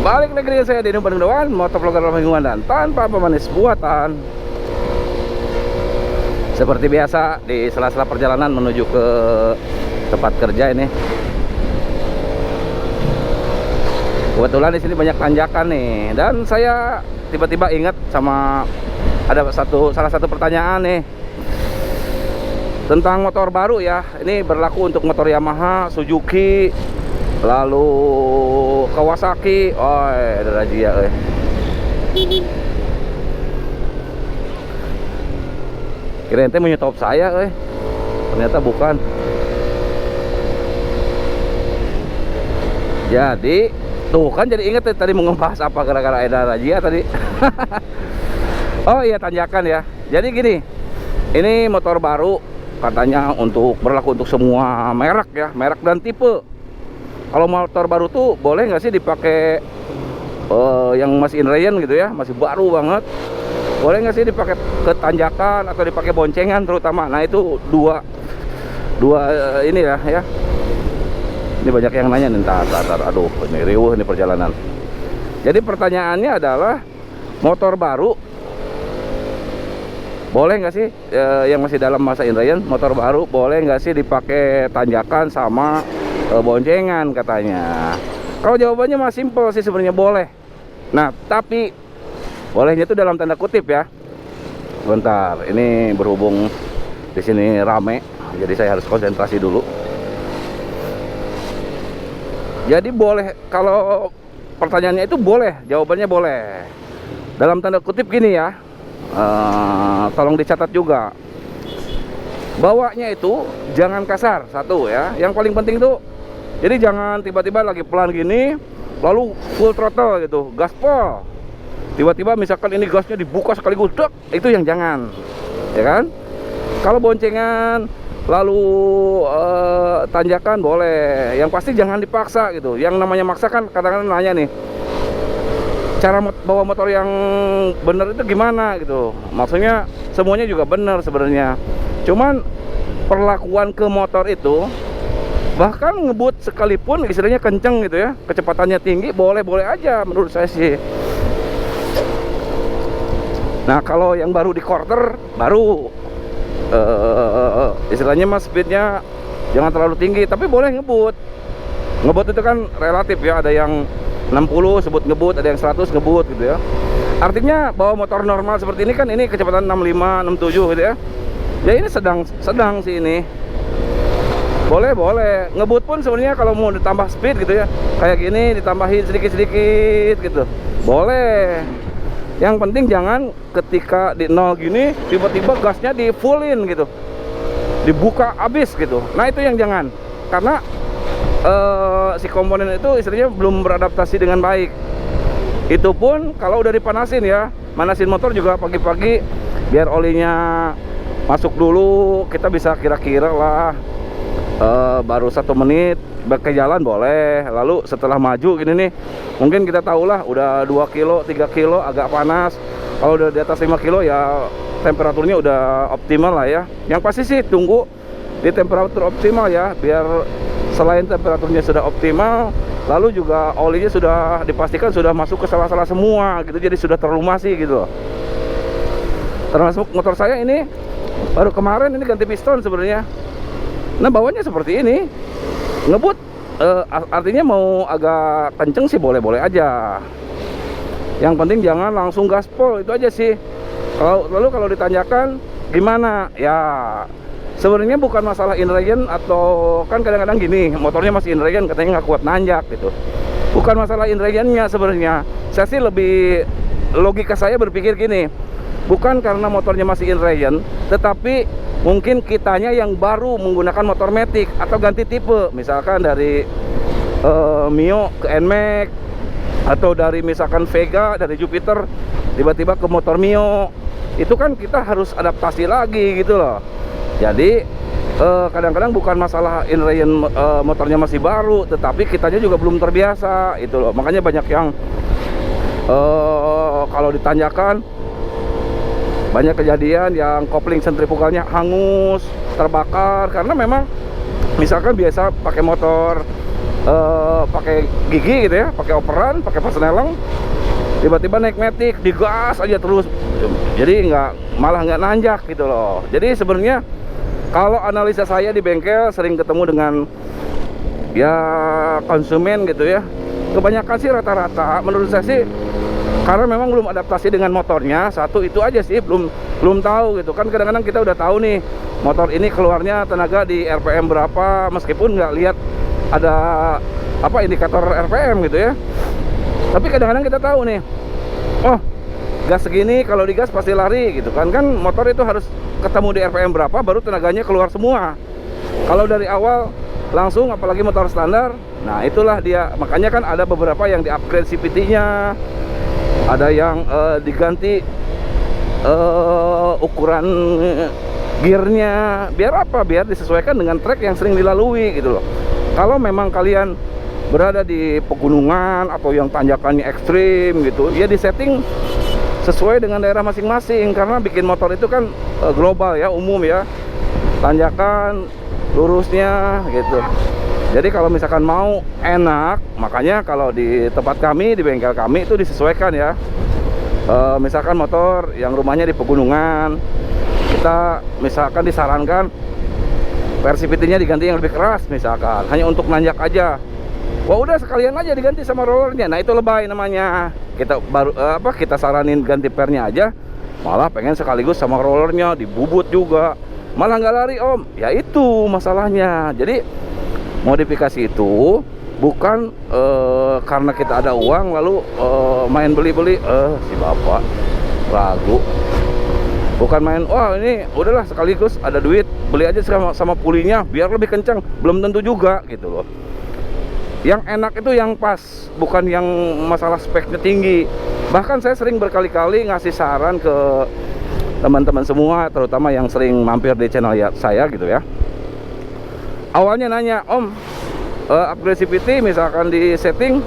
Balik lagi dengan saya Denny Bandung Dawan, motovlogger ramah lingkungan dan tanpa pemanis buatan. Seperti biasa di sela-sela perjalanan menuju ke tempat kerja ini. Kebetulan di sini banyak tanjakan nih, dan saya tiba-tiba ingat sama salah satu pertanyaan nih tentang motor baru ya. Ini berlaku untuk motor Yamaha, Suzuki, lalu Kawasaki. Oh, ada razia kirain teh menyetop saya ternyata bukan. Jadi tuh kan jadi inget tadi mau ngebahas apa gara-gara ada razia tadi. Oh iya, tanjakan ya. Jadi gini, ini motor baru katanya berlaku untuk semua merek ya, merek dan tipe. Kalau motor baru tuh boleh nggak sih dipakai yang masih inline gitu ya, masih baru banget? Boleh nggak sih dipakai ke tanjakan atau dipakai boncengan terutama? Nah itu dua ini ya. Ini banyak yang nanya nih, aduh ini riuh ini perjalanan. Jadi pertanyaannya adalah motor baru boleh nggak sih yang masih dalam masa inline, motor baru boleh nggak sih dipakai tanjakan sama boncengan katanya. Kalau jawabannya mah simple sih sebenarnya, boleh. Nah tapi bolehnya itu dalam tanda kutip ya. Bentar, ini berhubung di sini rame, jadi saya harus konsentrasi dulu. Jadi boleh, kalau pertanyaannya itu boleh, jawabannya boleh. Dalam tanda kutip gini ya, tolong dicatat juga. Bawanya itu jangan kasar, satu ya. Yang paling penting tuh, jadi jangan tiba-tiba lagi pelan gini, lalu full throttle gitu, gaspol. Tiba-tiba misalkan ini gasnya dibuka sekaligus, itu yang jangan, ya kan? Kalau boncengan lalu tanjakan boleh, yang pasti jangan dipaksa gitu. Yang namanya maksa kan kadang-kadang nanya nih, cara bawa motor yang bener itu gimana gitu. Maksudnya semuanya juga bener sebenarnya, cuman perlakuan ke motor itu, bahkan ngebut sekalipun istilahnya kenceng gitu ya, kecepatannya tinggi, boleh-boleh aja menurut saya sih. Nah kalau yang baru di quarter, baru istilahnya mas speednya jangan terlalu tinggi, tapi boleh ngebut. Ngebut itu kan relatif ya, ada yang 60 sebut ngebut, ada yang 100 ngebut gitu ya. Artinya bawa motor normal seperti ini kan, ini kecepatan 65, 67 gitu ya. Ya ini sedang sih ini. Boleh ngebut pun sebenarnya kalau mau ditambah speed gitu ya, kayak gini ditambahin sedikit-sedikit gitu, boleh. Yang penting jangan ketika di nol gini tiba-tiba gasnya di fullin gitu, dibuka habis gitu. Nah itu yang jangan, karena si komponen itu istilahnya belum beradaptasi dengan baik. Itu pun kalau udah dipanasin ya, manasin motor juga pagi-pagi biar olinya masuk dulu. Kita bisa kira-kira lah baru 1 menit ke jalan boleh. Lalu setelah maju gini nih, mungkin kita tahulah udah 2 kilo 3 kilo agak panas. Kalau udah di atas 5 kilo ya temperaturnya udah optimal lah ya. Yang pasti sih tunggu di temperatur optimal ya, biar selain temperaturnya sudah optimal, lalu juga olinya sudah dipastikan sudah masuk ke sela-sela semua gitu, jadi sudah terlumasi gitu loh. Termasuk motor saya ini baru kemarin ini ganti piston sebenarnya. Nah bawanya seperti ini, ngebut artinya mau agak kenceng sih boleh-boleh aja. Yang penting jangan langsung gaspol, itu aja sih. Lalu kalau ditanyakan gimana ya, sebenarnya bukan masalah inline, atau kan kadang-kadang gini motornya masih inline katanya nggak kuat nanjak gitu. Bukan masalah inline-nya sebenarnya. Saya sih lebih, logika saya berpikir gini, bukan karena motornya masih inline, tetapi mungkin kitanya yang baru menggunakan motor matic atau ganti tipe, misalkan dari Mio ke NMAX, atau dari misalkan Vega dari Jupiter tiba-tiba ke motor Mio. Itu kan kita harus adaptasi lagi gitu loh. Jadi kadang-kadang bukan masalah inline motornya masih baru, tetapi kitanya juga belum terbiasa itu loh. Makanya banyak yang kalau ditanyakan, banyak kejadian yang kopling sentrifugalnya hangus, terbakar, karena memang misalkan biasa pakai motor pakai gigi gitu ya, pakai operan, pakai persneling, tiba-tiba naik matic, digas aja terus, jadi malah nggak nanjak gitu loh. Jadi sebenarnya kalau analisa saya di bengkel sering ketemu dengan ya konsumen gitu ya, kebanyakan sih rata-rata menurut saya sih karena memang belum adaptasi dengan motornya. Satu itu aja sih, belum tahu gitu kan. Kadang-kadang kita udah tahu nih motor ini keluarnya tenaga di RPM berapa, meskipun nggak lihat ada apa indikator RPM gitu ya, tapi kadang-kadang kita tahu nih, oh gas segini kalau digas pasti lari gitu kan. Motor itu harus ketemu di RPM berapa baru tenaganya keluar semua. Kalau dari awal langsung, apalagi motor standar, nah itulah dia. Makanya kan ada beberapa yang di upgrade CVT-nya, ada yang diganti ukuran gearnya. Biar apa? Biar disesuaikan dengan trek yang sering dilalui gitu loh. Kalau memang kalian berada di pegunungan atau yang tanjakannya ekstrim gitu, ya disetting sesuai dengan daerah masing-masing. Karena bikin motor itu kan global ya, umum ya, tanjakan, lurusnya gitu. Jadi kalau misalkan mau enak, makanya kalau di tempat kami, di bengkel kami itu disesuaikan ya. Misalkan motor yang rumahnya di pegunungan, kita misalkan disarankan CVT-nya diganti yang lebih keras, misalkan hanya untuk nanjak aja. Wah udah sekalian aja diganti sama rollernya. Nah itu lebay namanya. Kita baru kita saranin ganti pernya aja, malah pengen sekaligus sama rollernya, dibubut juga, malah nggak lari om. Ya itu masalahnya. Jadi modifikasi itu bukan karena kita ada uang lalu main beli-beli. Si bapak ragu. Bukan main, wah ini udahlah sekaligus ada duit beli aja sama pulinya biar lebih kencang. Belum tentu juga gitu loh. Yang enak itu yang pas, bukan yang masalah speknya tinggi. Bahkan saya sering berkali-kali ngasih saran ke teman-teman semua, terutama yang sering mampir di channel saya gitu ya. Awalnya nanya, om upgrade CVT misalkan di setting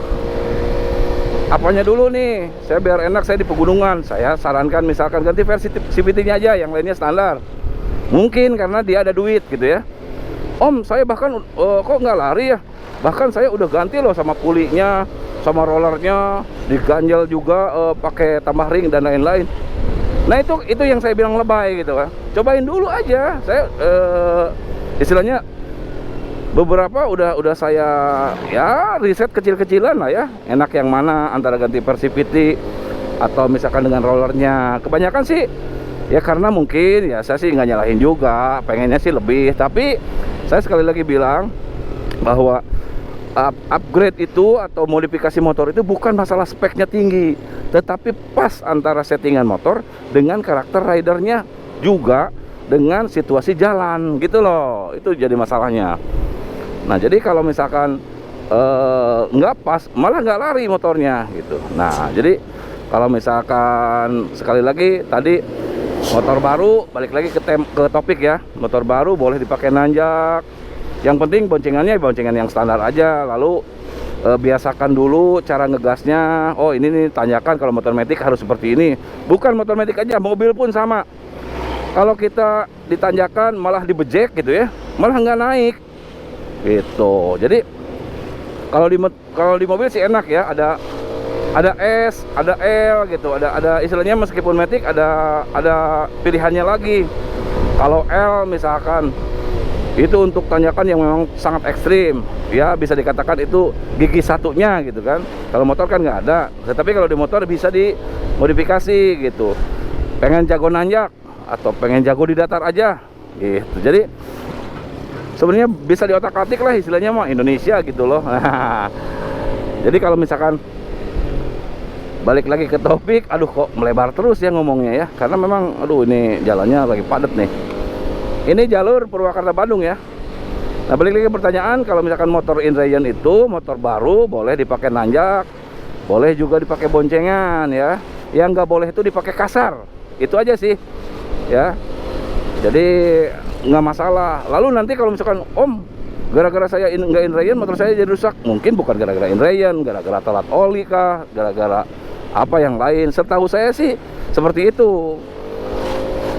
apanya dulu nih, saya biar enak, saya di pegunungan. Saya sarankan misalkan ganti versi CVT-nya aja, yang lainnya standar. Mungkin karena dia ada duit gitu ya. Om, saya bahkan kok nggak lari ya? Bahkan saya udah ganti loh sama pulinya, sama rollernya, diganjel juga pakai tambah ring dan lain-lain. Nah itu yang saya bilang lebay gitu kan. Cobain dulu aja. Saya istilahnya beberapa udah saya ya riset kecil-kecilan lah ya, enak yang mana antara ganti per CVT atau misalkan dengan rollernya. Kebanyakan sih ya karena mungkin ya saya sih nggak nyalahin juga, pengennya sih lebih. Tapi saya sekali lagi bilang bahwa upgrade itu atau modifikasi motor itu bukan masalah speknya tinggi, tetapi pas antara settingan motor dengan karakter ridernya, juga dengan situasi jalan gitu loh. Itu jadi masalahnya. Nah jadi kalau misalkan nggak pas, malah nggak lari motornya gitu. Nah jadi kalau misalkan sekali lagi tadi motor baru, balik lagi ke topik ya, motor baru boleh dipakai nanjak. Yang penting boncengannya boncengan yang standar aja. Lalu biasakan dulu cara ngegasnya. Oh ini nih tanjakan, kalau motor matic harus seperti ini. Bukan motor matic aja, mobil pun sama. Kalau kita ditanjakan malah dibejek gitu ya, malah nggak naik gitu. Jadi kalau di mobil sih enak ya, ada S, ada L gitu, ada istilahnya meskipun matic ada pilihannya lagi. Kalau L misalkan itu untuk tanjakan yang memang sangat ekstrim ya, bisa dikatakan itu gigi satunya gitu kan. Kalau motor kan nggak ada, tetapi kalau di motor bisa dimodifikasi gitu. Pengen jago nanjak atau pengen jago di datar aja gitu. Jadi sebenarnya bisa diotak-atik lah istilahnya mah Indonesia gitu loh. Jadi kalau misalkan balik lagi ke topik, aduh kok melebar terus ya ngomongnya ya, karena memang aduh ini jalannya lagi padat nih. Ini jalur Purwakarta Bandung ya. Nah balik lagi ke pertanyaan, kalau misalkan motor Inrayon itu motor baru boleh dipakai nanjak, boleh juga dipakai boncengan ya. Yang nggak boleh itu dipakai kasar. Itu aja sih ya. Jadi nggak masalah. Lalu nanti kalau misalkan om, gara-gara saya nggak Inrayon motor saya jadi rusak, mungkin bukan gara-gara Inrayon, gara-gara telat oli kah, gara-gara apa yang lain. Setahu saya sih seperti itu.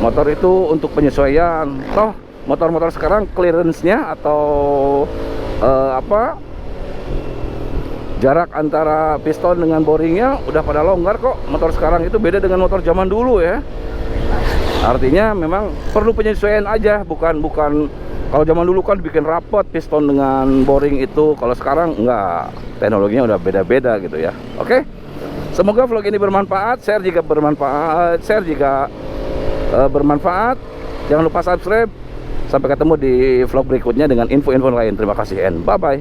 Motor itu untuk penyesuaian. Toh motor-motor sekarang clearance-nya atau Jarak antara piston dengan boringnya udah pada longgar kok. Motor sekarang itu beda dengan motor zaman dulu ya. Artinya memang perlu penyesuaian aja, bukan kalau zaman dulu kan bikin rapot piston dengan boring itu. Kalau sekarang enggak, teknologinya udah beda-beda gitu ya. Oke. Semoga vlog ini bermanfaat. Share jika bermanfaat. Jangan lupa subscribe. Sampai ketemu di vlog berikutnya dengan info-info lain. Terima kasih and bye-bye.